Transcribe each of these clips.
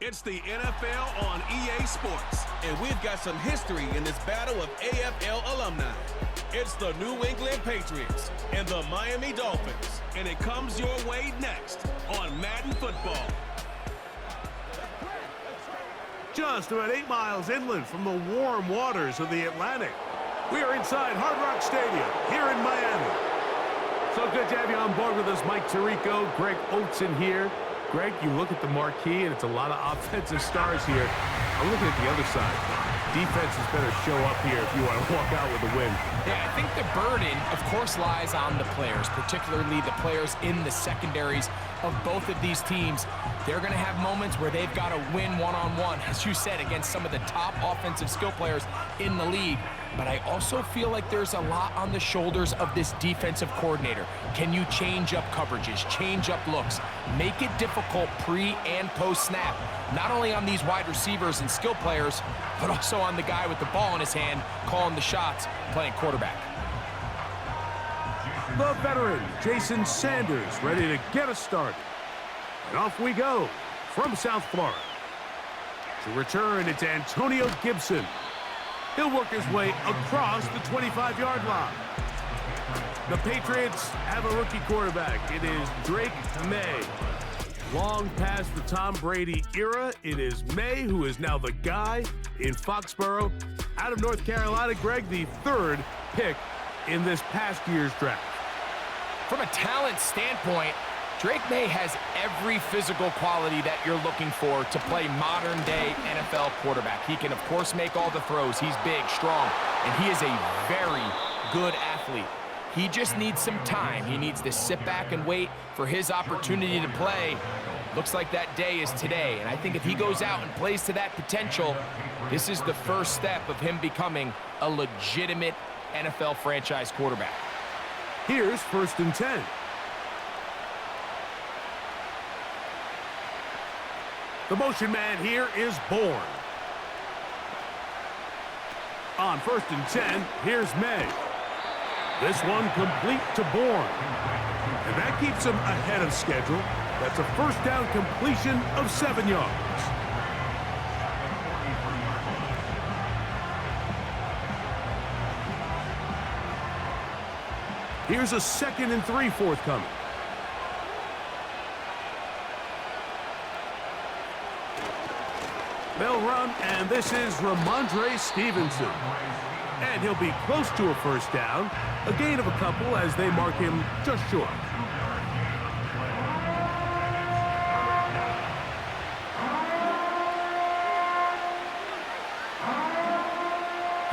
It's the NFL on EA Sports, and we've got some history in this battle of AFL alumni. It's the New England Patriots and the Miami Dolphins, and it comes your way next on Madden Football. Just about 8 miles inland from the warm waters of the Atlantic, we are inside Hard Rock Stadium here in Miami. So good to have you on board with us, Mike Tirico, Greg Oates here. Greg, you look at the marquee, and it's a lot of offensive stars here. I'm looking at the other side. Defenses better show up here if you want to walk out with a win. Yeah, I think the burden, of course, lies on the players, particularly the players in the secondaries of both of these teams. They're going to have moments where they've got to win one-on-one, as you said, against some of the top offensive skill players in the league. But I also feel like there's a lot on the shoulders of this defensive coordinator. Can you change up coverages, change up looks, make it difficult pre- and post-snap, not only on these wide receivers and skill players, but also on the guy with the ball in his hand, calling the shots, playing quarterback. The veteran, Jason Sanders, ready to get us started. And off we go from South Florida. To return, it's Antonio Gibson. He'll work his way across the 25-yard line. The Patriots have a rookie quarterback. It is Drake May. Long past the Tom Brady era, it is May who is now the guy in Foxborough. Out of North Carolina, Greg, the third pick in this past year's draft. From a talent standpoint, Drake May has every physical quality that you're looking for to play modern-day NFL quarterback. He can, of course, make all the throws. He's big, strong, and he is a very good athlete. He just needs some time. He needs to sit back and wait for his opportunity to play. Looks like that day is today, and I think if he goes out and plays to that potential, this is the first step of him becoming a legitimate NFL franchise quarterback. Here's 1st and 10. The motion man here is Bourne. On 1st and 10, here's May. This one complete to Bourne. And that keeps him ahead of schedule. That's a first down completion of 7 yards. Here's a 2nd and 3 forthcoming. They'll run, and this is Ramondre Stevenson. And he'll be close to a first down, a gain of a couple as they mark him just short.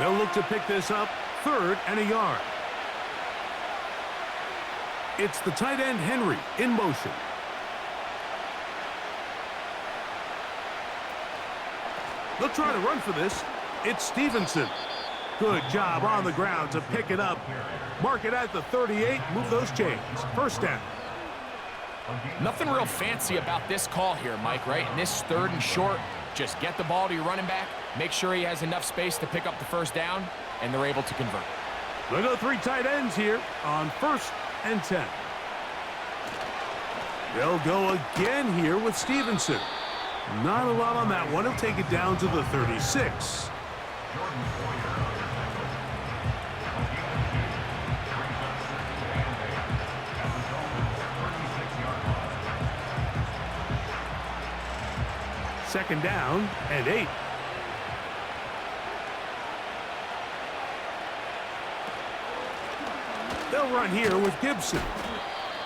They'll look to pick this up, 3rd and a yard. It's the tight end Henry in motion. They'll try to run for this. It's Stevenson. Good job on the ground to pick it up. Mark it at the 38. Move those chains. First down. Nothing real fancy about this call here, Mike, right? In this 3rd and short, just get the ball to your running back, make sure he has enough space to pick up the first down, and they're able to convert. They'll go 3 tight ends here on 1st and 10. They'll go again here with Stevenson. Not a lot on that one. He'll take it down to the 36. Second down and 8. They'll run here with Gibson.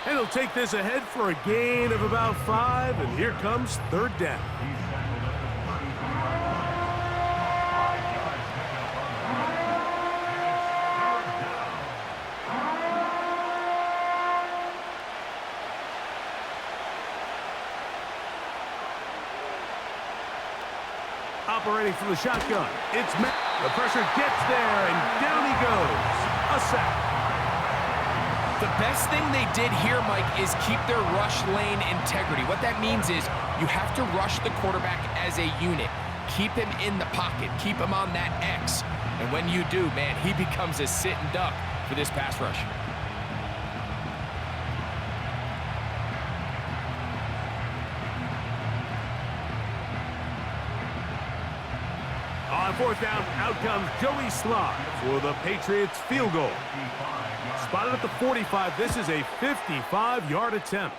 And he'll take this ahead for a gain of about 5, and here comes 3rd down. Operating from the shotgun, it's Matt. The pressure gets there, and down he goes. A sack. The best thing they did here, Mike, is keep their rush lane integrity. What that means is you have to rush the quarterback as a unit. Keep him in the pocket. Keep him on that X. And when you do, man, he becomes a sit and duck for this pass rush. On fourth down, out comes Joey Slye for the Patriots field goal. Spotted at the 45. This is a 55-yard attempt.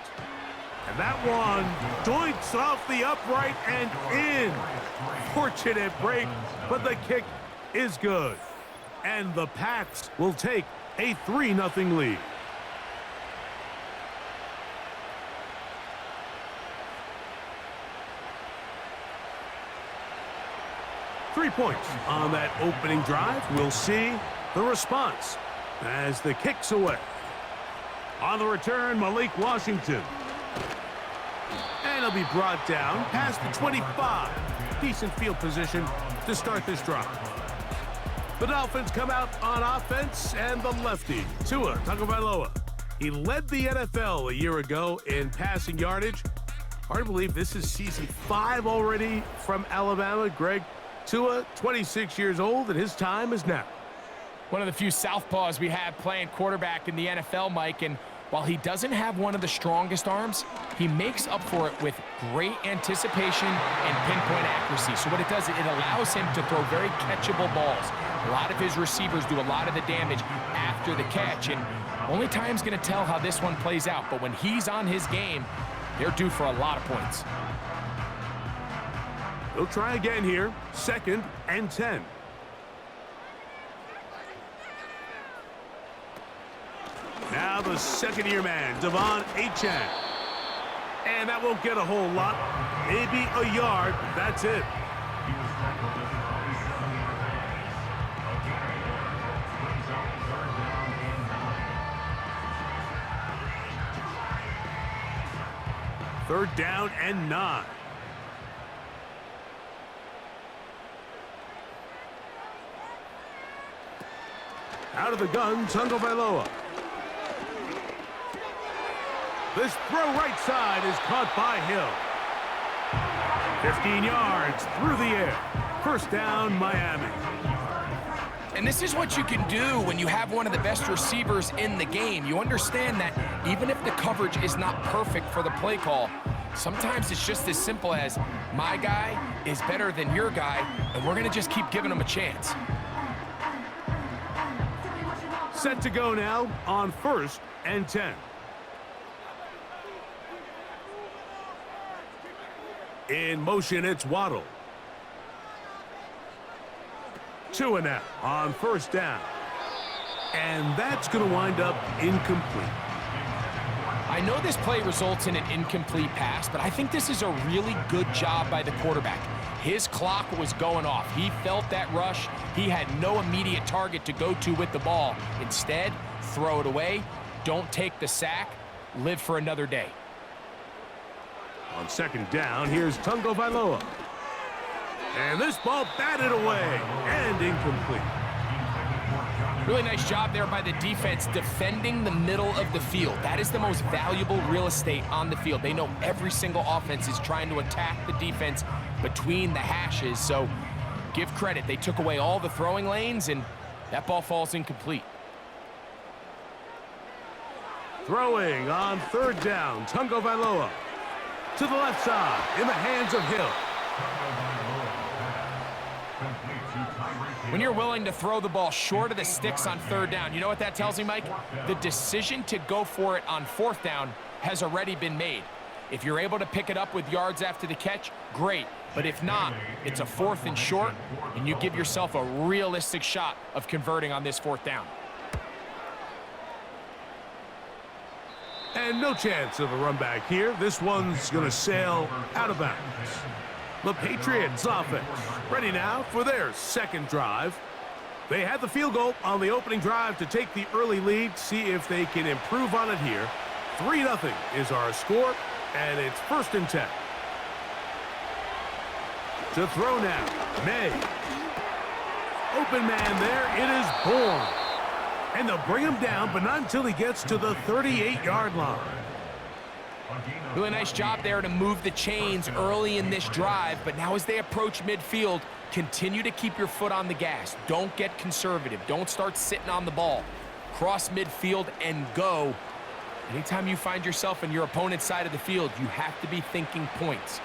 And that one doinks off the upright and in. Fortunate break, but the kick is good. And the Pats will take a 3-0 lead. Three points on that opening drive. We'll see the response as the kick's away. On the return, Malik Washington. And he'll be brought down past the 25. Decent field position to start this drive. The Dolphins come out on offense, and the lefty, Tua Tagovailoa. He led the NFL a year ago in passing yardage. Hard to believe this is season 5 already from Alabama. Greg, Tua, 26 years old, and his time is now. One of the few southpaws we have playing quarterback in the NFL, Mike, and while he doesn't have one of the strongest arms, he makes up for it with great anticipation and pinpoint accuracy. So what it does, it allows him to throw very catchable balls. A lot of his receivers do a lot of the damage after the catch, and only time's going to tell how this one plays out. But when he's on his game, they're due for a lot of points. They'll try again here. 2nd and 10. Now the second-year man, Devon Achane. And that won't get a whole lot. Maybe a yard. That's it. Third down and 9. Out of the gun, Tagovailoa. This throw right side is caught by Hill. 15 yards through the air. First down, Miami. And this is what you can do when you have one of the best receivers in the game. You understand that even if the coverage is not perfect for the play call, sometimes it's just as simple as my guy is better than your guy, and we're going to just keep giving him a chance. Set to go now on 1st and 10. In motion, it's Waddle. Tua now on 1st down. And that's going to wind up incomplete. I know this play results in an incomplete pass, but I think this is a really good job by the quarterback. His clock was going off. He felt that rush. He had no immediate target to go to with the ball. Instead, throw it away. Don't take the sack. Live for another day. On 2nd down, here's Tagovailoa. And this ball batted away and incomplete. Really nice job there by the defense defending the middle of the field. That is the most valuable real estate on the field. They know every single offense is trying to attack the defense between the hashes. So give credit. They took away all the throwing lanes, and that ball falls incomplete. Throwing on 3rd down, Tagovailoa. To the left side, in the hands of Hill. When you're willing to throw the ball short of the sticks on 3rd down, you know what that tells me, Mike? The decision to go for it on 4th down has already been made. If you're able to pick it up with yards after the catch, great. But if not, it's a 4th and short, and you give yourself a realistic shot of converting on this 4th down. And no chance of a run back here. This one's going to sail out of bounds. The Patriots offense ready now for their 2nd drive. They had the field goal on the opening drive to take the early lead. See if they can improve on it here. 3-0 is our score, and it's 1st and 10. To throw now, May. Open man there, it is Bourne. And they'll bring him down, but not until he gets to the 38-yard line. Really nice job there to move the chains early in this drive, but now as they approach midfield, continue to keep your foot on the gas. Don't get conservative. Don't start sitting on the ball. Cross midfield and go. Anytime you find yourself on your opponent's side of the field, you have to be thinking points.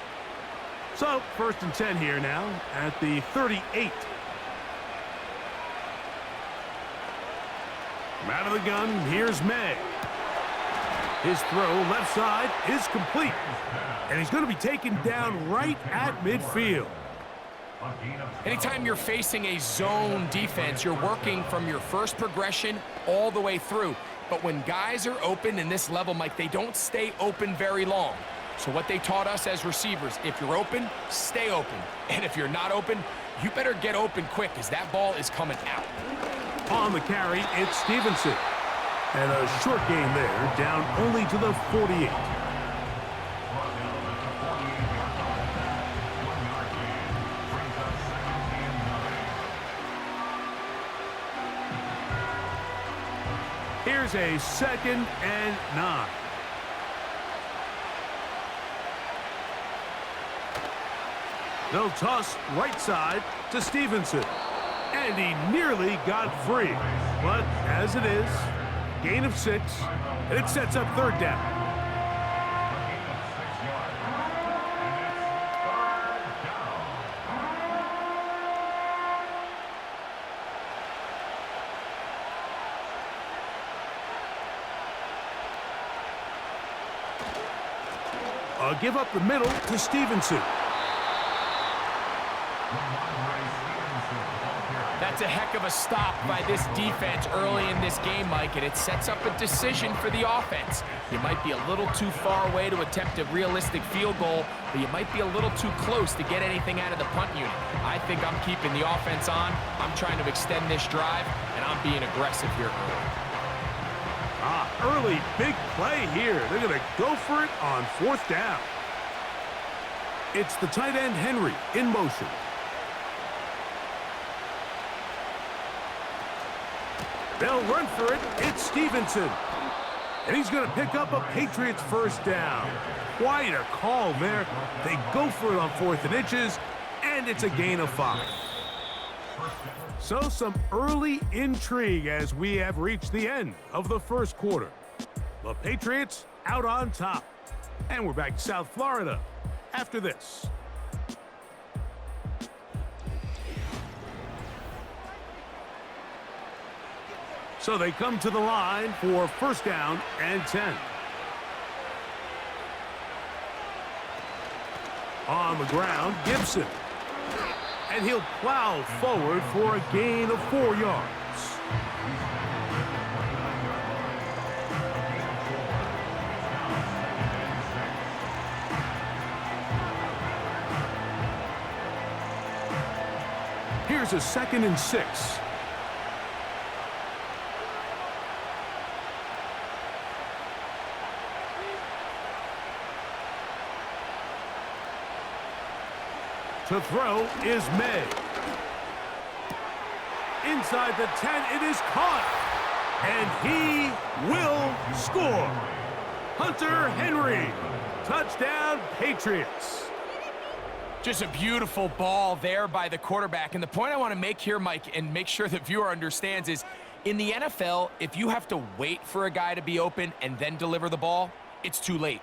So, 1st and 10 here now at the 38. From out of the gun, here's May. His throw left side is complete. And he's going to be taken down right at midfield. Anytime you're facing a zone defense, you're working from your first progression all the way through. But when guys are open in this level, Mike, they don't stay open very long. So what they taught us as receivers, if you're open, stay open. And if you're not open, you better get open quick because that ball is coming out. On the carry, it's Stevenson. And a short gain there, down only to the 48. Here's a 2nd and 9. They'll toss right side to Stevenson. And he nearly got free. But as it is, gain of 6, and it sets up 3rd down. Give up the middle to Stevenson. That's a heck of a stop by this defense early in this game, Mike, and it sets up a decision for the offense. You might be a little too far away to attempt a realistic field goal, but you might be a little too close to get anything out of the punt unit. I think I'm keeping the offense on. I'm trying to extend this drive, and I'm being aggressive here early. Early big play here. They're going to go for it on 4th down. It's the tight end Henry in motion. They'll run for it. It's Stevenson. And he's going to pick up a Patriots 1st down. Quite a call there. They go for it on 4th and inches, and it's a gain of 5. So some early intrigue as we have reached the end of the 1st quarter. The Patriots out on top. And we're back to South Florida after this. So they come to the line for 1st down and 10. On the ground, Gibson. And he'll plow forward for a gain of 4 yards. Here's a 2nd and 6. To throw is May. Inside the 10, it is caught. And he will score. Hunter Henry. Touchdown, Patriots. Just a beautiful ball there by the quarterback. And the point I want to make here, Mike, and make sure the viewer understands is, in the NFL, if you have to wait for a guy to be open and then deliver the ball, it's too late.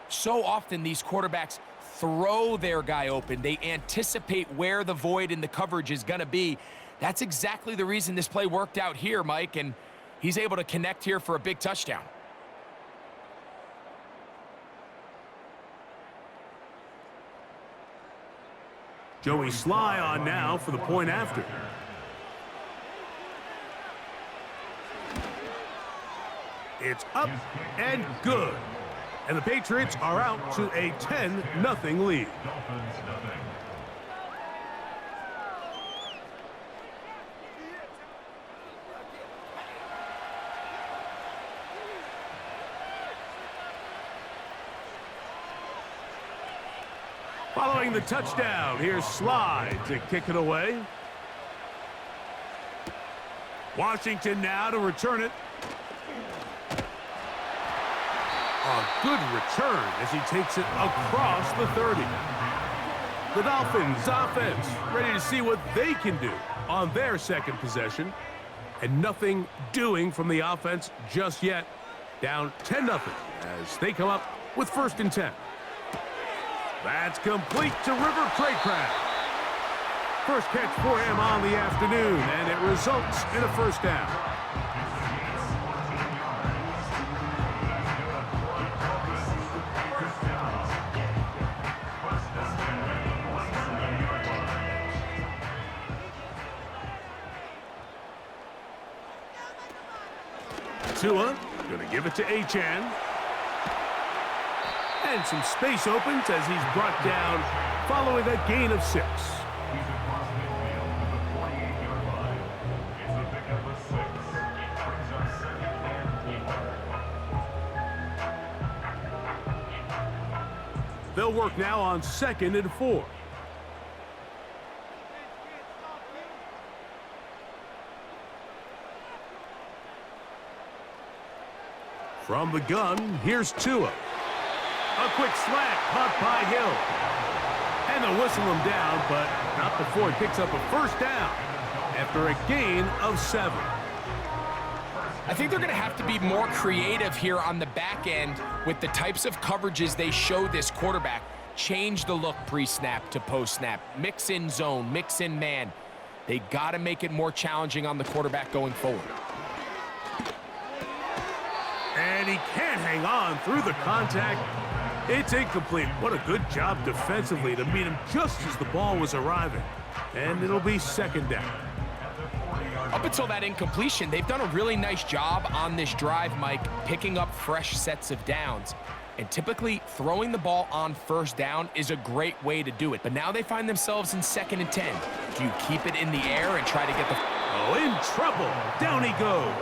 So often these quarterbacks throw their guy open. They anticipate where the void in the coverage is going to be. That's exactly the reason this play worked out here, Mike, and he's able to connect here for a big touchdown. Joey Sly on now for the point after. It's up and good. And the Patriots are out to a 10-0 lead. Following the touchdown, here's Sly to kick it away. Washington now to return it. A good return as he takes it across the 30. The Dolphins offense ready to see what they can do on their 2nd possession. And nothing doing from the offense just yet. Down 10-0 as they come up with 1st and 10. That's complete to River Craycraft. First catch for him on the afternoon, and it results in a 1st down. Tua, going to give it to Achane. And some space opens as he's brought down following a gain of 6. They'll work now on 2nd and 4. From the gun, here's Tua. A quick slant caught by Hill. And they'll whistle him down, but not before he picks up a first down after a gain of 7. I think they're going to have to be more creative here on the back end with the types of coverages they show this quarterback. Change the look pre-snap to post-snap. Mix in zone, mix in man. They got to make it more challenging on the quarterback going forward. And he can't hang on through the contact. It's incomplete. What a good job defensively to meet him just as the ball was arriving. And it'll be 2nd down. Up until that incompletion, they've done a really nice job on this drive, Mike, picking up fresh sets of downs. And typically, throwing the ball on 1st down is a great way to do it. But now they find themselves in 2nd and 10. Do you keep it in the air and try to get the... Oh, in trouble. Down he goes.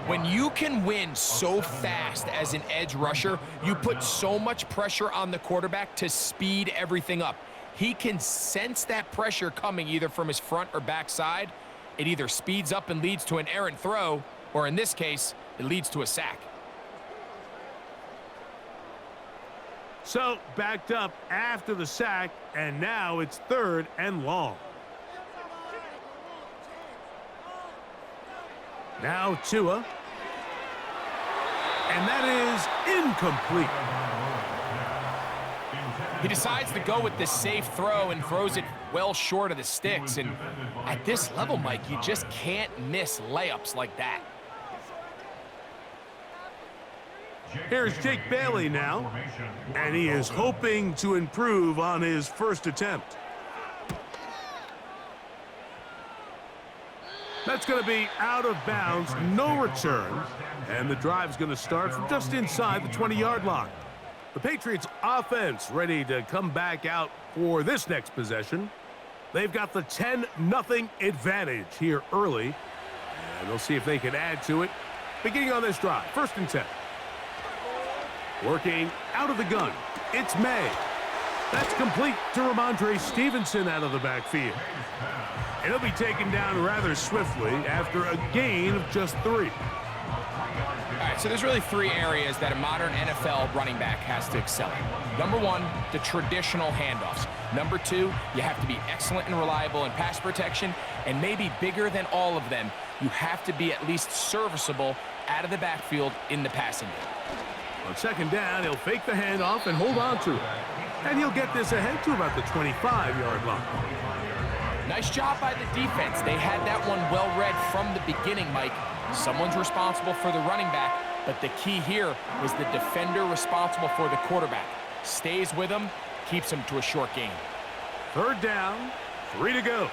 When you can win so fast as an edge rusher, you put so much pressure on the quarterback to speed everything up. He can sense that pressure coming either from his front or back side. It either speeds up and leads to an errant throw, or in this case, it leads to a sack. So, backed up after the sack, and now it's 3rd and long. Now Tua. And that is incomplete. He decides to go with this safe throw and throws it well short of the sticks. And at this level, Mike, you just can't miss layups like that. Here's Jake Bailey now. And he is hoping to improve on his first attempt. That's going to be out of bounds, no return. And the drive's going to start from just inside the 20-yard line. The Patriots offense ready to come back out for this next possession. They've got the 10-0 advantage here early. And they'll see if they can add to it. Beginning on this drive, 1st and 10. Working out of the gun, it's May. That's complete to Ramondre Stevenson out of the backfield. And he'll be taken down rather swiftly after a gain of just 3. All right, so there's really 3 areas that a modern NFL running back has to excel in. Number 1, the traditional handoffs. Number 2, you have to be excellent and reliable in pass protection. And maybe bigger than all of them, you have to be at least serviceable out of the backfield in the passing game. On 2nd down, he'll fake the handoff and hold on to it. And he'll get this ahead to about the 25-yard line. Nice job by the defense. They had that one well read from the beginning, Mike. Someone's responsible for the running back, but the key here was the defender responsible for the quarterback. Stays with him, keeps him to a short gain. 3rd down, 3 to go.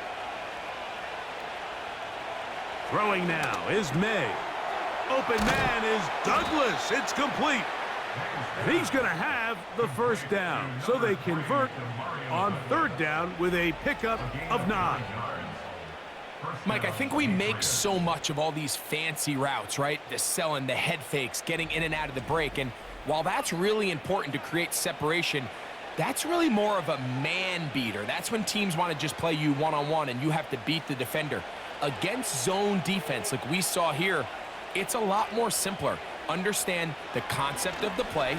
Throwing now is May. Open man is Douglas. It's complete. And he's going to have the 1st down, so they convert on 3rd down with a pickup of 9. Mike, I think we make so much of all these fancy routes, right? The selling, the head fakes, getting in and out of the break. And while that's really important to create separation, that's really more of a man beater. That's when teams want to just play you one-on-one and you have to beat the defender. Against zone defense like we saw here, it's a lot more simpler. Understand the concept of the play,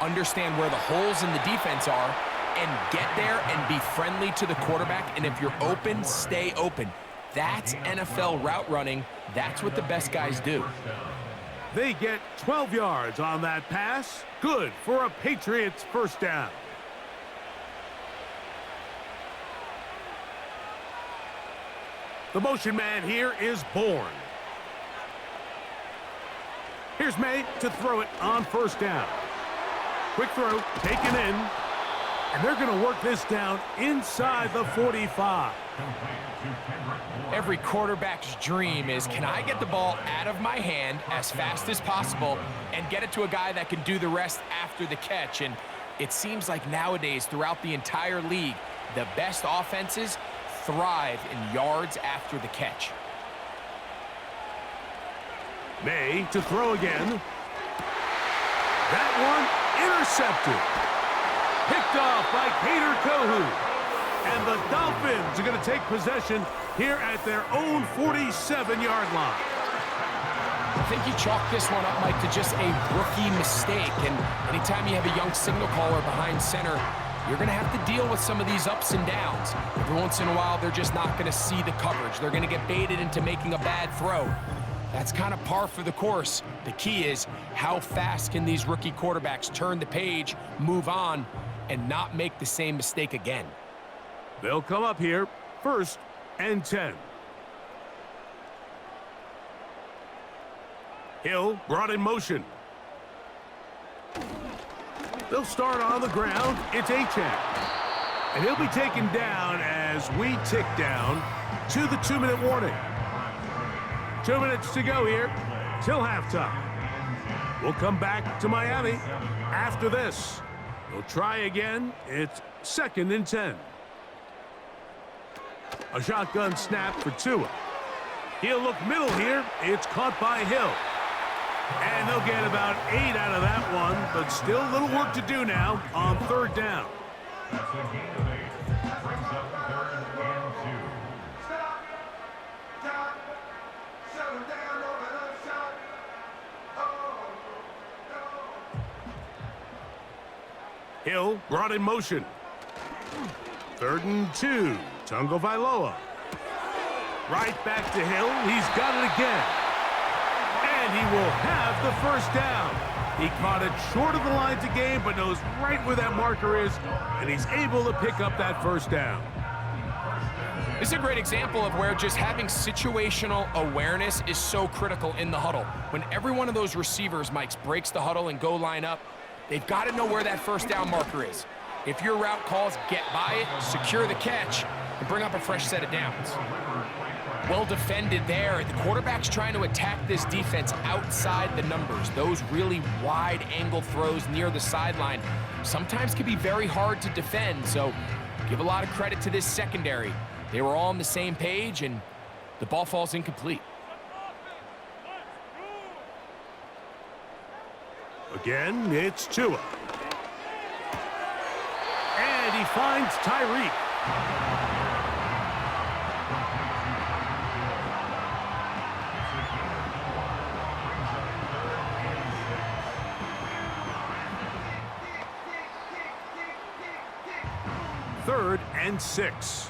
understand where the holes in the defense are, and get there and be friendly to the quarterback. And if you're open, stay open. That's NFL route running. That's what the best guys do. They get 12 yards on that pass. Good for a Patriots 1st down. The motion man here is Bourne. Here's May to throw it on 1st down. Quick throw, taken in. And they're going to work this down inside the 45. Every quarterback's dream is, can I get the ball out of my hand as fast as possible and get it to a guy that can do the rest after the catch? And it seems like nowadays, throughout the entire league, the best offenses thrive in yards after the catch. May to throw again. That one intercepted. Picked off by Cater Kohu. And the Dolphins are going to take possession here at their own 47-yard line. I think you chalk this one up, Mike, to just a rookie mistake. And anytime you have a young signal caller behind center, you're going to have to deal with some of these ups and downs. Every once in a while, they're just not going to see the coverage. They're going to get baited into making a bad throw. That's kind of par for the course. The key is, how fast can these rookie quarterbacks turn the page, move on, and not make the same mistake again? They'll come up here, 1st and 10. Hill brought in motion. They'll start on the ground. It's Achane. And he'll be taken down as we tick down to the 2-minute warning. 2 minutes to go here till halftime. We'll come back to Miami after this. They'll try again. It's 2nd and 10. A shotgun snap for Tua. He'll look middle here. It's caught by Hill. And they'll get about 8 out of that one, but still a little work to do now on 3rd down. Hill brought in motion. 3rd and 2. Tungo Vailoa. Right back to Hill. He's got it again. And he will have the 1st down. He caught it short of the line to gain, but knows right where that marker is, and he's able to pick up that 1st down. This is a great example of where just having situational awareness is so critical in the huddle. When every one of those receivers, Mike, breaks the huddle and go line up, they've got to know where that 1st down marker is. If your route calls, get by it, secure the catch, and bring up a fresh set of downs. Well defended there. The quarterback's trying to attack this defense outside the numbers. Those really wide angle throws near the sideline sometimes can be very hard to defend, so give a lot of credit to this secondary. They were all on the same page, and the ball falls incomplete. Again, it's Tua. And he finds Tyreek. Third and 6.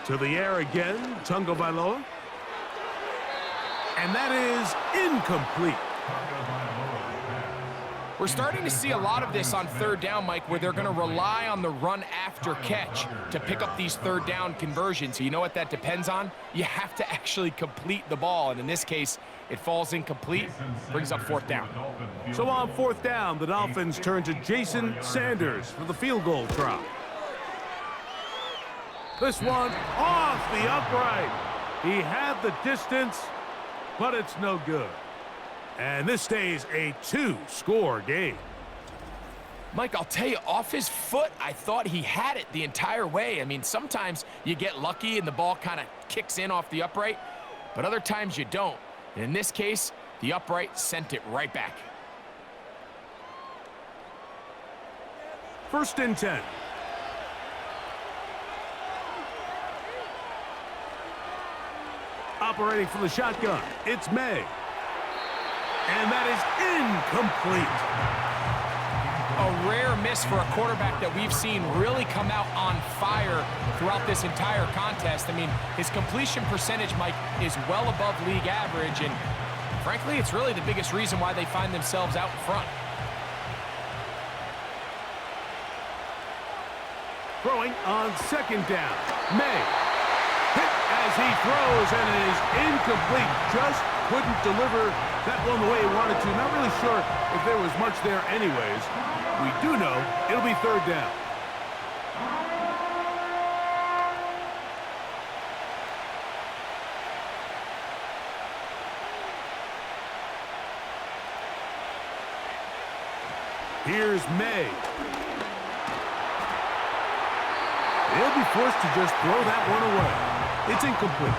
To the air again, Tungo Vailoa. And that is incomplete. We're starting to see a lot of this on 3rd down, Mike, where they're going to rely on the run after catch to pick up these 3rd down conversions. You know what that depends on? You have to actually complete the ball, and in this case, it falls incomplete, brings up 4th down. So on 4th down, the Dolphins turn to Jason Sanders for the field goal try. This one off the upright. He had the distance, but it's no good. And this stays a 2-score game. Mike, I'll tell you, off his foot, I thought he had it the entire way. I mean, sometimes you get lucky and the ball kind of kicks in off the upright, but other times you don't. And in this case, the upright sent it right back. 1st and 10. Operating from the shotgun, it's May. And that is incomplete. A rare miss for a quarterback that we've seen really come out on fire throughout this entire contest. I mean, his completion percentage, Mike, is well above league average, and frankly, it's really the biggest reason why they find themselves out in front. Throwing on 2nd down. May hit as he throws, and it is incomplete. Just couldn't deliver that one the way he wanted to. Not really sure if there was much there anyways. We do know it'll be third down. Here's May. They'll be forced to just throw that one away. It's incomplete.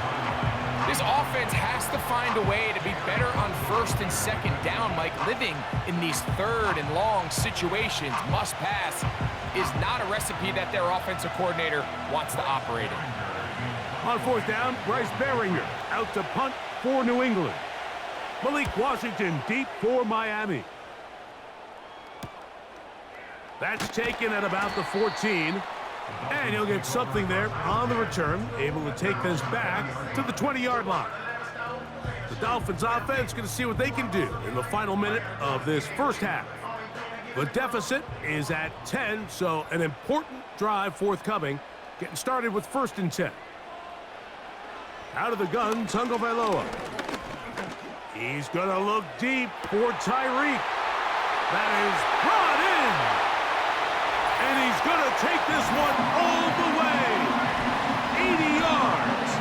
This offense has to find a way to be better on first and second down, Mike. Living in these third and long situations, must pass, is not a recipe that their offensive coordinator wants to operate in. On fourth down, Bryce Baringer out to punt for New England. Malik Washington deep for Miami. That's taken at about the 14. And he'll get something there on the return, able to take this back to the 20-yard line. The Dolphins offense going to see what they can do in the final minute of this first half. The deficit is at 10, so an important drive forthcoming, getting started with 1st and 10. Out of the gun, Tagovailoa. He's going to look deep for Tyreek. That is brought in. And he's going to take this one all the way. 80 yards.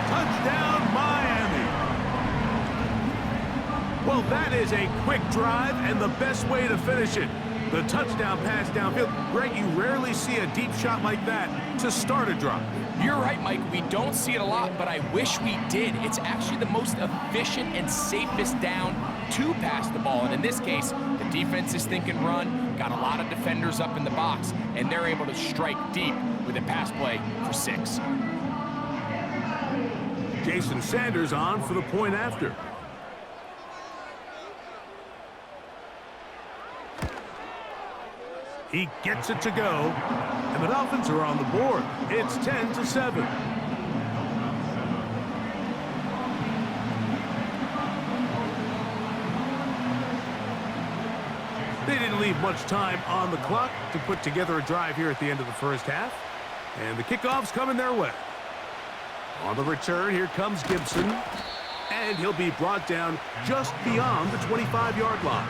Touchdown, Miami. Well, that is a quick drive and the best way to finish it. The touchdown pass downfield. Greg, you rarely see a deep shot like that to start a drive. You're right, Mike. We don't see it a lot, but I wish we did. It's actually the most efficient and safest down to pass the ball. And in this case, the defense is thinking run, got a lot of defenders up in the box, and they're able to strike deep with a pass play for 6. Jason Sanders on for the point after. He gets it to go, and the Dolphins are on the board. It's 10-7. They didn't leave much time on the clock to put together a drive here at the end of the first half, and the kickoff's coming their way. On the return, here comes Gibson, and he'll be brought down just beyond the 25-yard line.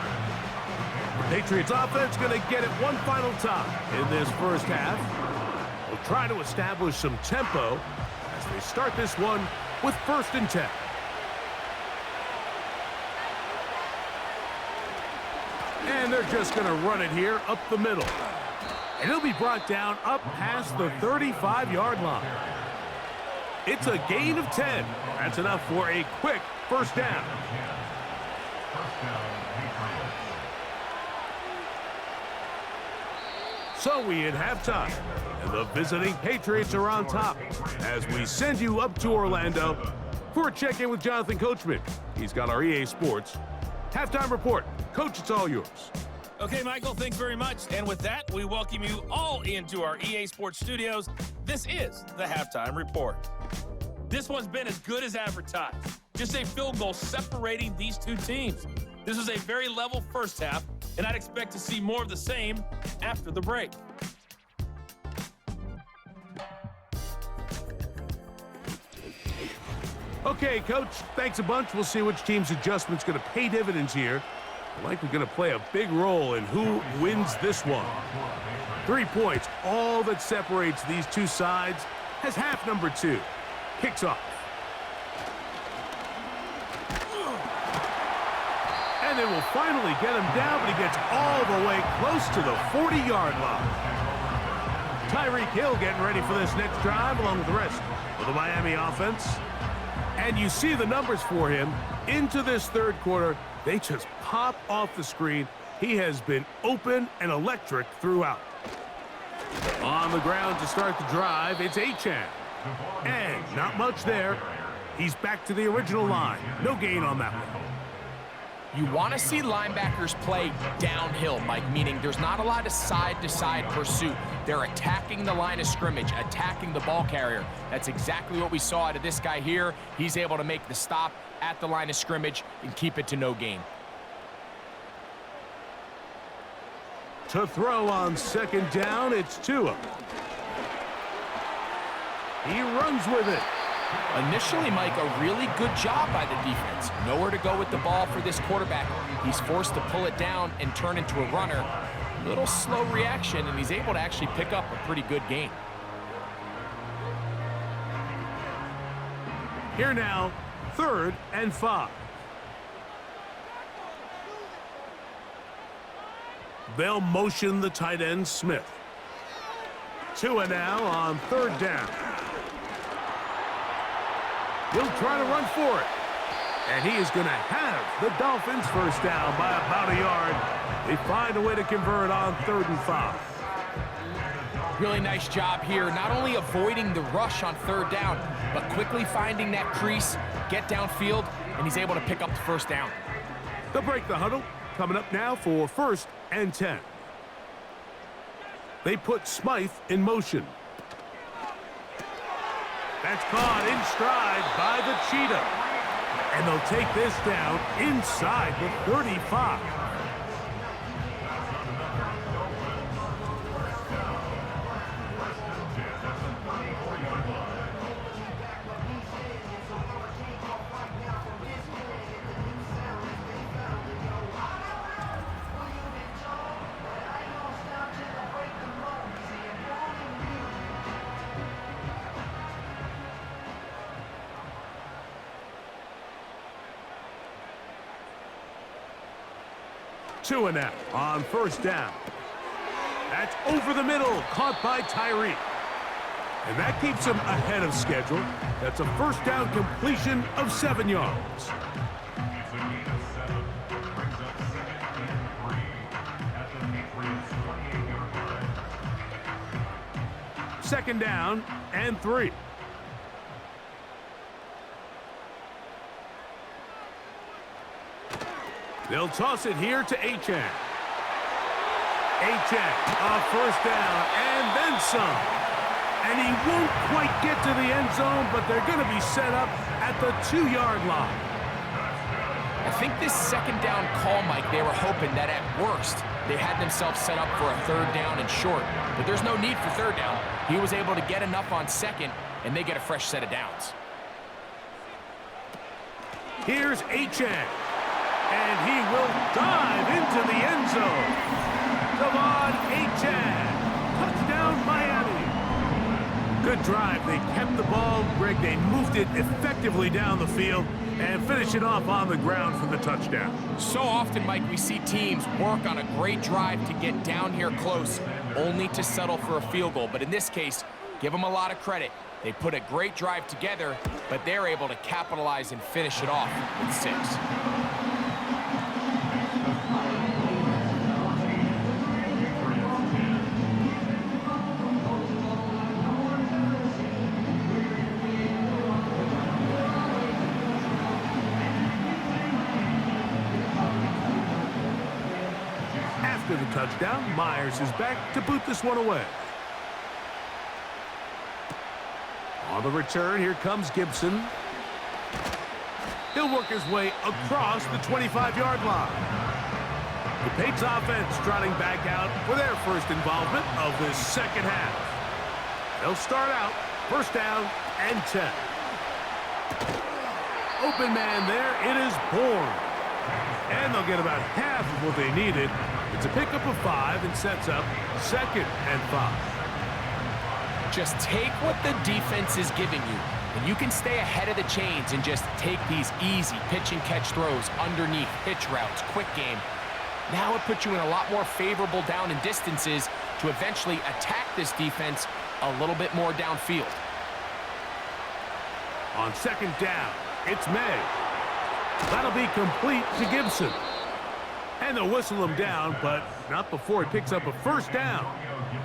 The Patriots offense going to get it one final time in this first half. They'll try to establish some tempo as they start this one with 1st and 10. And they're just going to run it here up the middle. And he'll be brought down up past the 35-yard line. It's a gain of 10. That's enough for a quick first down. So we hit halftime, and the visiting Patriots are on top as we send you up to Orlando for a check-in with Jonathan Coachman. He's got our EA Sports halftime report. Coach, it's all yours. Okay, Michael, thanks very much. And with that, we welcome you all into our EA Sports studios. This is the halftime report. This one's been as good as advertised. Just a field goal separating these two teams. This was a very level first half, and I'd expect to see more of the same after the break. Okay, Coach, thanks a bunch. We'll see which team's adjustment's going to pay dividends here. Likely going to play a big role in who wins this one. 3 points, all that separates these two sides, has half number 2. Kicks off. And they will finally get him down, but he gets all the way close to the 40-yard line. Tyreek Hill getting ready for this next drive along with the rest of the Miami offense. And you see the numbers for him into this third quarter. They just pop off the screen. He has been open and electric throughout. On the ground to start the drive, it's Achane. And not much there. He's back to the original line. No gain on that one. You want to see linebackers play downhill, Mike, meaning there's not a lot of side-to-side pursuit. They're attacking the line of scrimmage, attacking the ball carrier. That's exactly what we saw out of this guy here. He's able to make the stop at the line of scrimmage and keep it to no gain. To throw on second down, it's Tua. He runs with it. Initially, Mike, a really good job by the defense. Nowhere to go with the ball for this quarterback. He's forced to pull it down and turn into a runner. Little slow reaction, and he's able to actually pick up a pretty good gain. Here now, 3rd and 5. They'll motion the tight end, Smith. Tua now on 3rd down. He'll try to run for it. And he is going to have the Dolphins first down by about a yard. They find a way to convert on 3rd and 5. Really nice job here, not only avoiding the rush on 3rd down, but quickly finding that crease, get downfield, and he's able to pick up the first down. They'll break the huddle. Coming up now for 1st and 10. They put Smythe in motion. That's caught in stride by the Cheetah. And they'll take this down inside the 35. Tua now on 1st down. That's over the middle, caught by Tyree. And that keeps him ahead of schedule. That's a 1st down completion of 7 yards. Second down and 3. They'll toss it here to Achane. Achane, a 1st down, and then some. And he won't quite get to the end zone, but they're going to be set up at the 2-yard line. I think this 2nd down call, Mike, they were hoping that at worst, they had themselves set up for a 3rd down and short. But there's no need for 3rd down. He was able to get enough on 2nd, and they get a fresh set of downs. Here's Achane. And he will dive into the end zone. Devon Achane. Touchdown, Miami. Good drive. They kept the ball. Greg, they moved it effectively down the field and finish it off on the ground for the touchdown. So often, Mike, we see teams work on a great drive to get down here close, only to settle for a field goal. But in this case, give them a lot of credit. They put a great drive together, but they're able to capitalize and finish it off with 6. After the touchdown, Myers is back to boot this one away. On the return, here comes Gibson. He'll work his way across the 25-yard line. The Patriots offense trotting back out for their first involvement of this 2nd half. They'll start out 1st down and 10. Open man there, it is Bourne. And they'll get about half of what they needed. It's a pickup of 5 and sets up 2nd and 5. Just take what the defense is giving you, and you can stay ahead of the chains and just take these easy pitch and catch throws underneath, pitch routes, quick game. Now it puts you in a lot more favorable down and distances to eventually attack this defense a little bit more downfield. On 2nd down, it's May. That'll be complete to Gibson. And they'll whistle him down, but not before he picks up a 1st down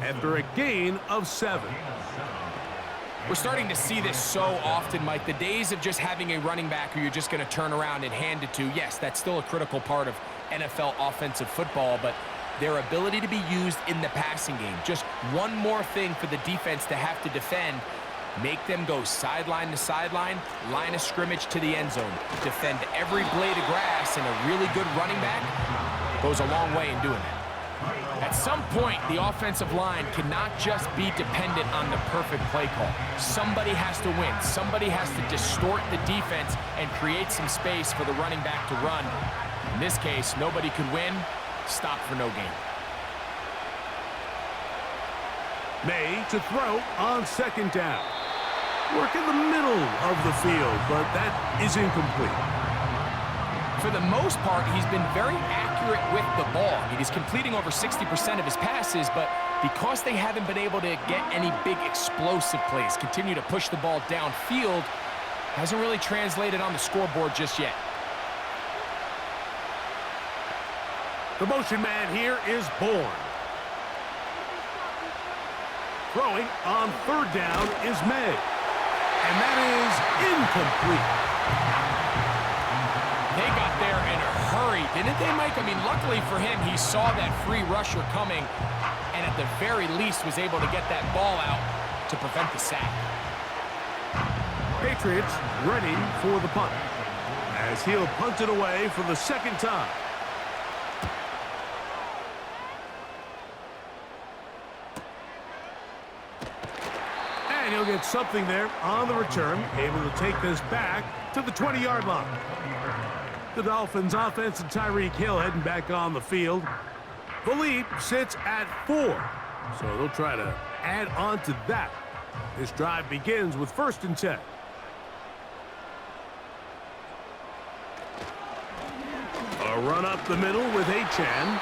after a gain of 7. We're starting to see this so often, Mike. The days of just having a running back who you're just going to turn around and hand it to, yes, that's still a critical part of NFL offensive football, but their ability to be used in the passing game, just one more thing for the defense to have to defend, make them go sideline to sideline, line of scrimmage to the end zone, defend every blade of grass, and a really good running back goes a long way in doing that. At some point, the offensive line cannot just be dependent on the perfect play call. Somebody has to win. Somebody has to distort the defense and create some space for the running back to run. In this case, nobody could win. Stop for no gain. May to throw on second down. Work in the middle of the field, but that is incomplete. For the most part, he's been very accurate with the ball. He's completing over 60% of his passes, but because they haven't been able to get any big explosive plays, continue to push the ball downfield, hasn't really translated on the scoreboard just yet. The motion man here is Bourne. Throwing on third down is May. And that is incomplete. They got there in a hurry, didn't they, Mike? I mean, luckily for him, he saw that free rusher coming and at the very least was able to get that ball out to prevent the sack. Patriots ready for the punt as he'll punt it away for the second time. And he'll get something there on the return, able to take this back to the 20-yard line. The Dolphins offense and Tyreek Hill heading back on the field. The lead sits at 4, so they'll try to add on to that. This drive begins with 1st and 10. A run up the middle with Achan,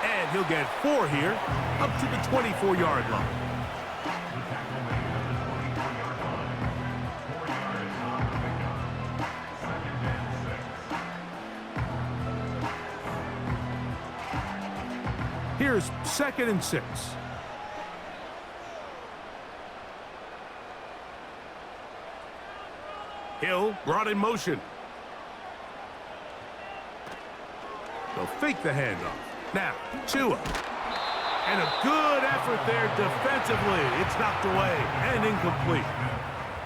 and he'll get 4 here up to the 24-yard line. Here's 2nd and 6. Hill brought in motion. They'll fake the handoff. Now, Tua. And a good effort there defensively. It's knocked away and incomplete.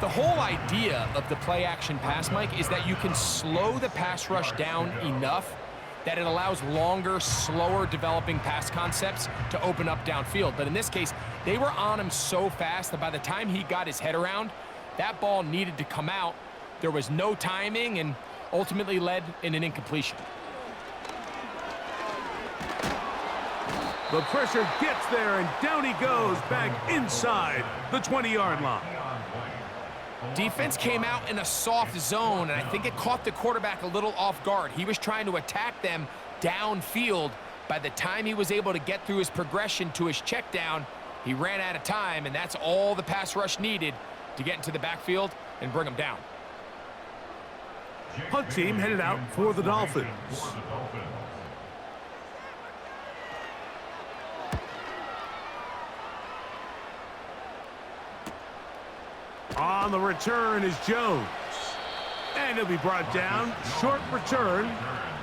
The whole idea of the play-action pass, Mike, is that you can slow the pass rush down enough that it allows longer, slower developing pass concepts to open up downfield. But in this case, they were on him so fast that by the time he got his head around, that ball needed to come out. There was no timing and ultimately led in an incompletion. The pressure gets there, and down he goes back inside the 20-yard line. Defense came out in a soft zone, and I think it caught the quarterback a little off guard. He was trying to attack them downfield. By the time he was able to get through his progression to his check down, he ran out of time, and that's all the pass rush needed to get into the backfield and bring him down. Punt team headed out for the Dolphins. On the return is Jones. And he'll be brought down. Short return.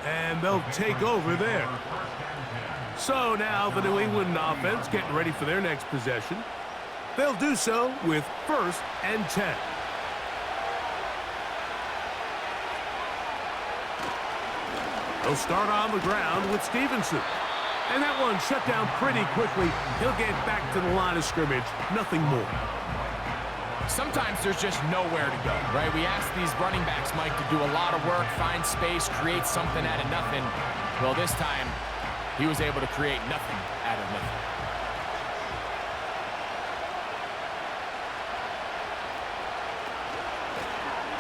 And they'll take over there. So now the New England offense getting ready for their next possession. They'll do so with 1st and 10. They'll start on the ground with Stevenson. And that one shut down pretty quickly. He'll get back to the line of scrimmage. Nothing more. Sometimes there's just nowhere to go, right? We ask these running backs, Mike, to do a lot of work, find space, create something out of nothing. Well, this time, he was able to create nothing out of nothing.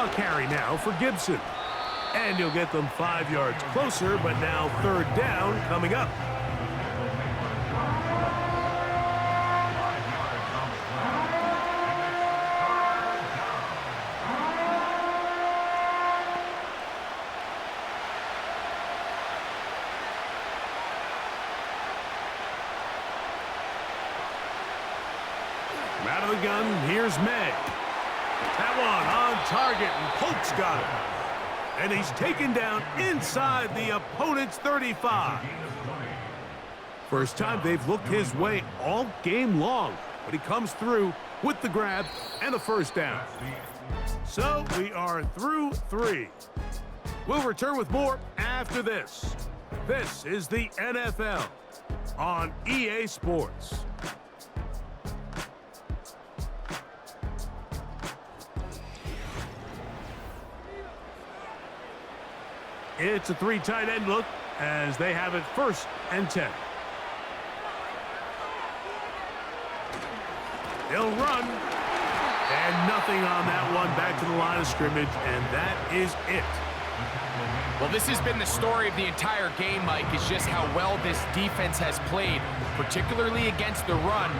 A carry now for Gibson. And he'll get them 5 yards closer, but now 3rd down coming up. Out of the gun, here's May. That one on target, and Polk's got it. And he's taken down inside the opponent's 35. First time they've looked his way all game long, but he comes through with the grab and a 1st down. So we are through 3. We'll return with more after this. This is the NFL. on EA Sports. It's a 3 tight end look as they have it 1st and 10. They'll run. And nothing on that one. Back to the line of scrimmage, and that is it. Well, this has been the story of the entire game, Mike, is just how well this defense has played, particularly against the run.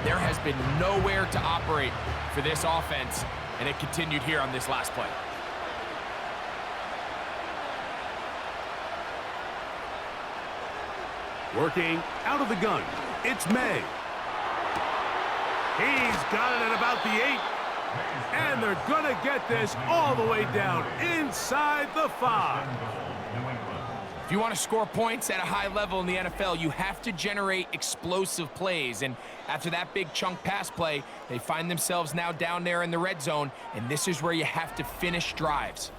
There has been nowhere to operate for this offense, and it continued here on this last play. Working out of the gun, it's May. He's got it at about the 8. And they're going to get this all the way down inside the 5. If you want to score points at a high level in the NFL, you have to generate explosive plays. And after that big chunk pass play, they find themselves now down there in the red zone, and this is where you have to finish drives.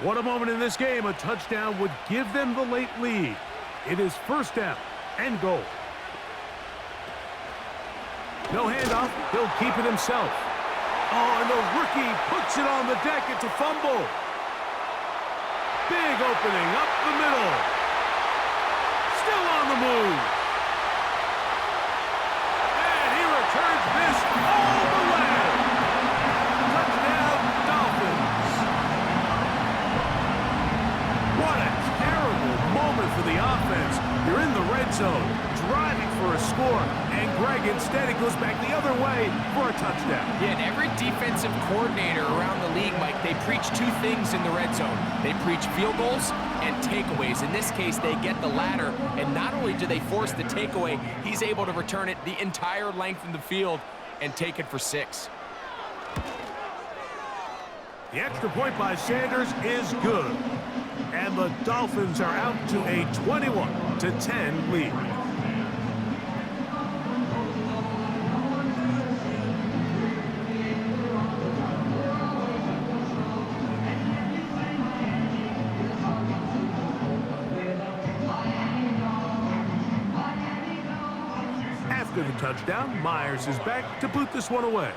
What a moment in this game. A touchdown would give them the late lead. It is 1st down and goal. No handoff. He'll keep it himself. Oh, and the rookie puts it on the deck. It's a fumble. Big opening up the middle. Still on the move. And he returns this all the way. Touchdown, Dolphins. What a terrible moment for the offense. You're in the red zone, driving for a score, and Greg, instead, it goes back the other way for a touchdown. Yeah, and every defensive coordinator around the league, Mike, they preach 2 things in the red zone. They preach field goals and takeaways. In this case, they get the latter, and not only do they force the takeaway, he's able to return it the entire length of the field and take it for 6. The extra point by Sanders is good. And the Dolphins are out to a 21-10 lead. After the touchdown, Myers is back to boot this one away.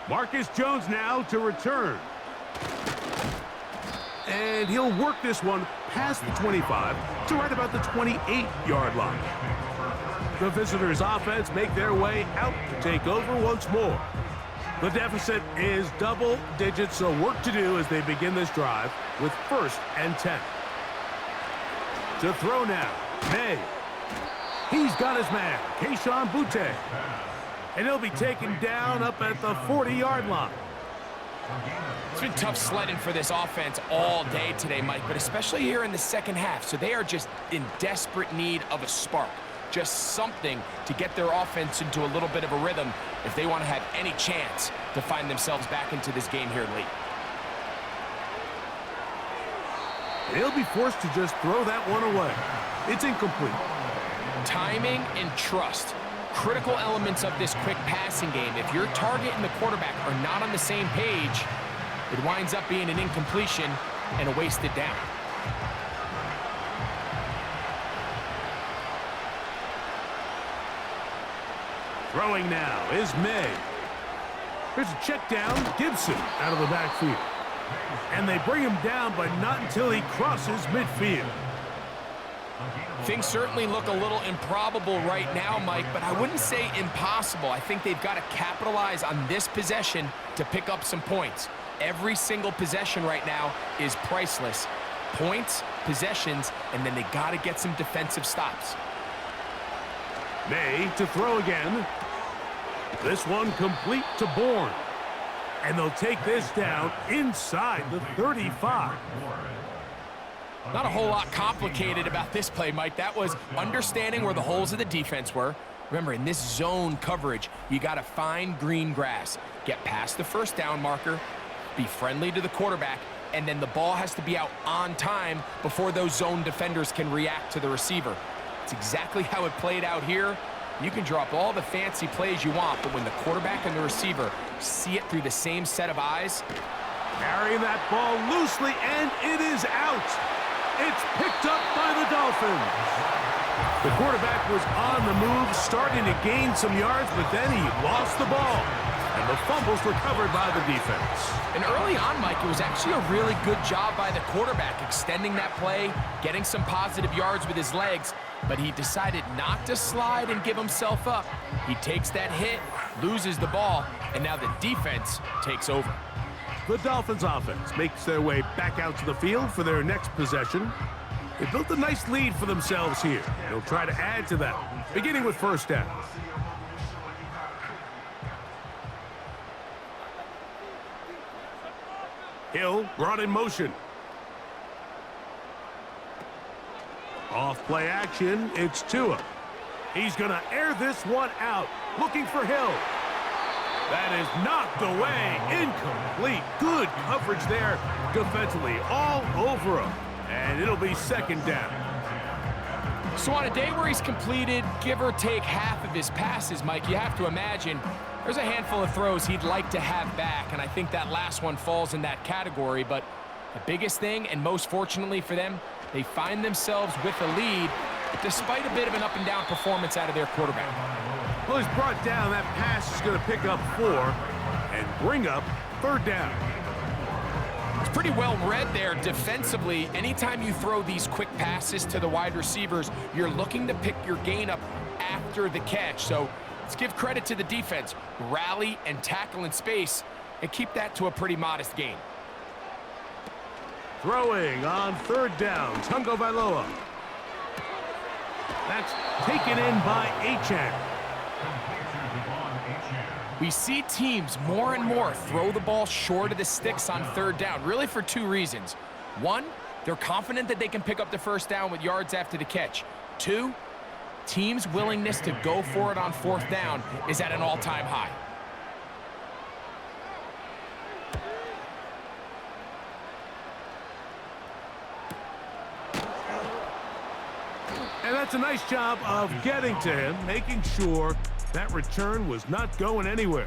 Marcus Jones now to return. And he'll work this one past the 25 to right about the 28-yard line. The visitors' offense make their way out to take over once more. The deficit is double digits, so work to do as they begin this drive with 1st and 10. To throw now, May. He's got his man, Kayshon Boutte. And he'll be taken down up at the 40-yard line. It's been tough sledding for this offense all day today, Mike, but especially here in the second half. So they are just in desperate need of a spark, just something to get their offense into a little bit of a rhythm if they want to have any chance to find themselves back into this game here late. They'll be forced to just throw that one away. It's incomplete. Timing and trust. Critical elements of this quick passing game. If your target and the quarterback are not on the same page, it winds up being an incompletion and a wasted down. Throwing now is May. There's a check down, Gibson out of the backfield. And they bring him down, but not until he crosses midfield. Things certainly look a little improbable right now, Mike, but I wouldn't say impossible. I think they've got to capitalize on this possession to pick up some points. Every single possession right now is priceless. Points, possessions, and then they got to get some defensive stops. May to throw again. This one complete to Bourne. And they'll take this down inside the 35. Not a whole lot complicated about this play, Mike. That was understanding where the holes of the defense were. Remember, in this zone coverage, you got to find green grass. Get past the 1st down marker, be friendly to the quarterback, and then the ball has to be out on time before those zone defenders can react to the receiver. It's exactly how it played out here. You can drop all the fancy plays you want, but when the quarterback and the receiver see it through the same set of eyes, Carrying that ball loosely, and it is out. It's picked up by the Dolphins. The quarterback was on the move, starting to gain some yards, but then he lost the ball. And the fumble's recovered by the defense. And early on, Mike, it was actually a really good job by the quarterback, extending that play, getting some positive yards with his legs, but he decided not to slide and give himself up. He takes that hit, loses the ball, and now the defense takes over. The Dolphins offense makes their way back out to the field for their next possession. They built a nice lead for themselves here. They'll try to add to that, beginning with first down. Hill brought in motion. Off play action, it's Tua. He's going to air this one out, looking for Hill. That is knocked away, incomplete. Good coverage there defensively, all over him. And it'll be second down. So on a day where he's completed, give or take half of his passes, Mike, you have to imagine there's a handful of throws he'd like to have back, and I think that last one falls in that category. But the biggest thing, and most fortunately for them, they find themselves with a lead despite a bit of an up-and-down performance out of their quarterback. Well, he's brought down. That pass is going to pick up 4 and bring up third down. It's pretty well read there defensively. Anytime you throw these quick passes to the wide receivers, you're looking to pick your gain up after the catch. So let's give credit to the defense. Rally and tackle in space and keep that to a pretty modest gain. Throwing on third down, Tungo Vailoa. That's taken in by Achane. We see teams more and more throw the ball short of the sticks on third down, really for 2 reasons. 1, they're confident that they can pick up the first down with yards after the catch. 2, teams' willingness to go for it on fourth down is at an all-time high. And that's a nice job of getting to him, making sure that return was not going anywhere.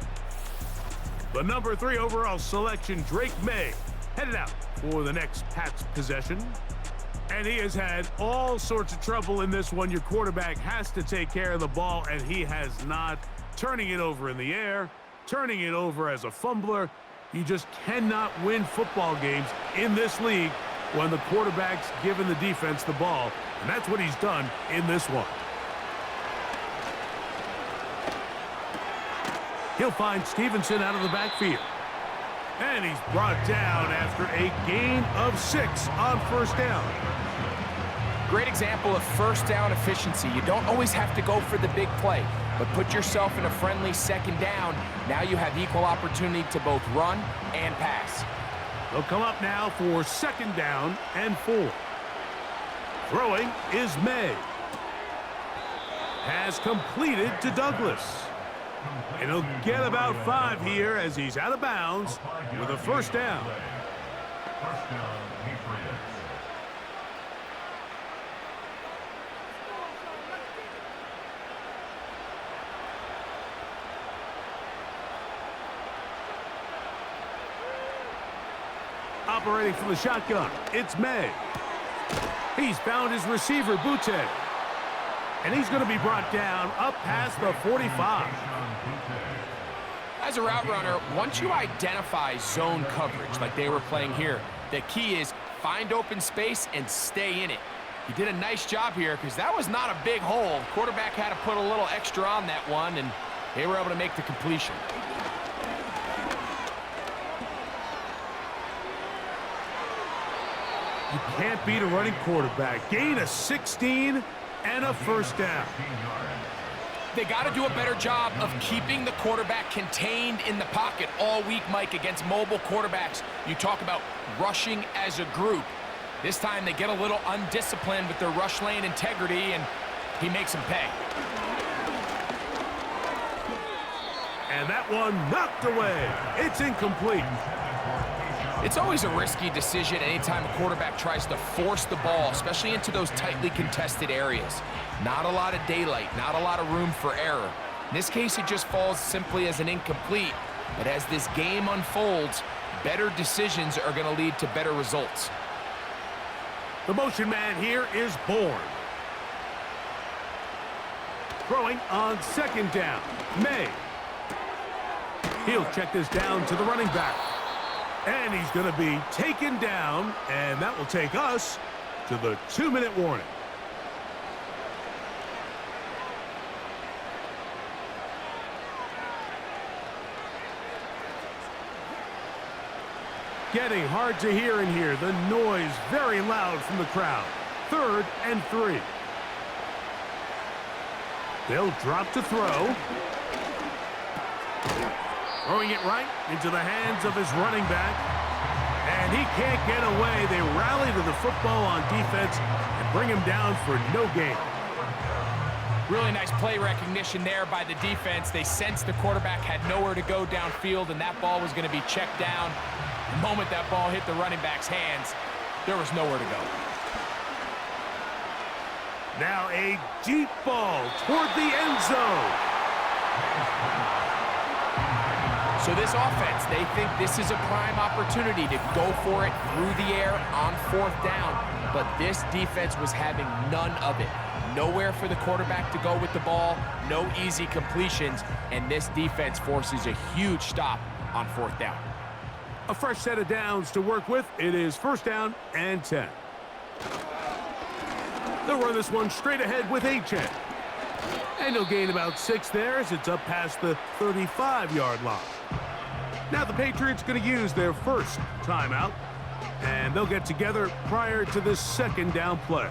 The number 3 overall selection, Drake May, headed out for the next Pats possession. And he has had all sorts of trouble in this one. Your quarterback has to take care of the ball, and he has not. Turning it over in the air, turning it over as a fumbler. You just cannot win football games in this league when the quarterback's giving the defense the ball. And that's what he's done in this one. He'll find Stevenson out of the backfield. And he's brought down after a gain of 6 on first down. Great example of first down efficiency. You don't always have to go for the big play, but put yourself in a friendly second down. Now you have equal opportunity to both run and pass. They'll come up now for second down and 4. Throwing is May. Pass completed to Douglas. And he'll get about 5 here as he's out of bounds with a first down. Operating from the shotgun, it's May. He's found his receiver, Butte. And he's going to be brought down up past the 45. As a route runner, once you identify zone coverage like they were playing here, the key is find open space and stay in it. He did a nice job here because that was not a big hole. Quarterback had to put a little extra on that one, and they were able to make the completion. You can't beat a running quarterback. Gain of 16 and a first down. They got to do a better job of keeping the quarterback contained in the pocket all week, Mike, against mobile quarterbacks. You talk about rushing as a group. This time they get a little undisciplined with their rush lane integrity, and he makes them pay. And that one knocked away. It's incomplete. It's always a risky decision anytime a quarterback tries to force the ball, especially into those tightly contested areas. Not a lot of daylight, not a lot of room for error. In this case, it just falls simply as an incomplete. But as this game unfolds, better decisions are going to lead to better results. The motion man here is Bourne. Throwing on second down. May. He'll check this down to the running back. And he's going to be taken down, and that will take us to the 2-minute warning. Getting hard to hear in here. The noise very loud from the crowd. 3rd and 3. They'll drop to throw. Throwing it right into the hands of his running back. And he can't get away. They rally to the football on defense and bring him down for no gain. Really nice play recognition there by the defense. They sensed the quarterback had nowhere to go downfield, and that ball was going to be checked down. The moment that ball hit the running back's hands, there was nowhere to go. Now a deep ball toward the end zone. So this offense, they think this is a prime opportunity to go for it through the air on 4th down. But this defense was having none of it. Nowhere for the quarterback to go with the ball, no easy completions, and this defense forces a huge stop on 4th down. A fresh set of downs to work with. It is 1st down and 10. They'll run this one straight ahead with Achane. And he'll gain about 6 there as it's up past the 35-yard line. Now the Patriots going to use their first timeout, and they'll get together prior to this 2nd down play.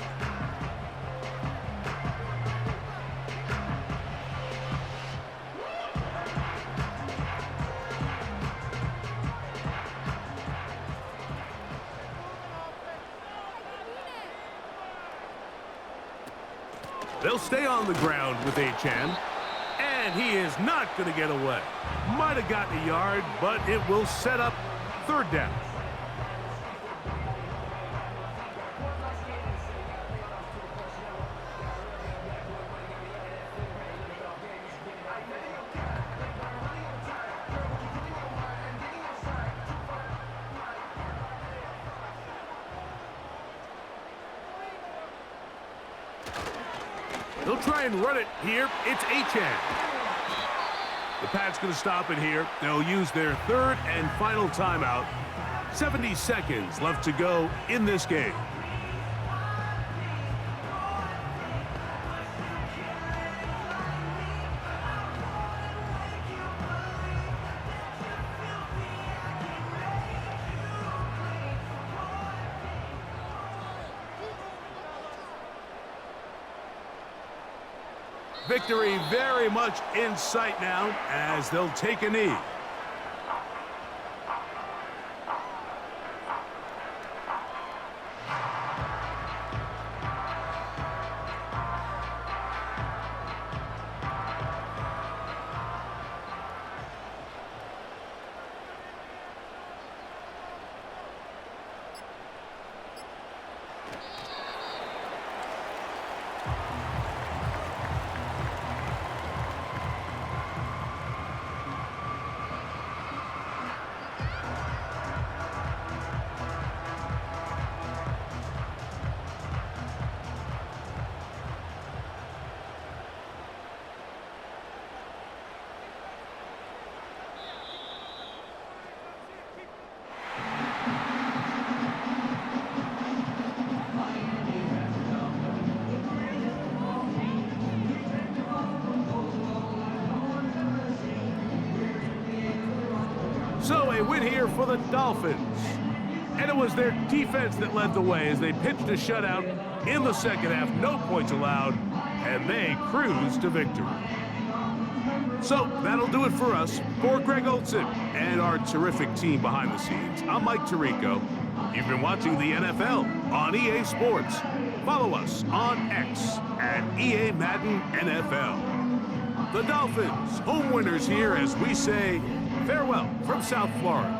They'll stay on the ground with Achane, and he is not going to get away. Might have gotten a yard, but it will set up 3rd down. They'll try and run it here. It's Achane. The Pats going to stop it here. They'll use their 3rd and final timeout. 70 seconds left to go in this game. Victory very much in sight now as they'll take a knee. So a win here for the Dolphins. And it was their defense that led the way as they pitched a shutout in the 2nd half. No points allowed, and they cruised to victory. So that'll do it for us. For Greg Olson and our terrific team behind the scenes, I'm Mike Tirico. You've been watching the NFL on EA Sports. Follow us on X at EA Madden NFL. The Dolphins, home winners here as we say farewell from South Florida.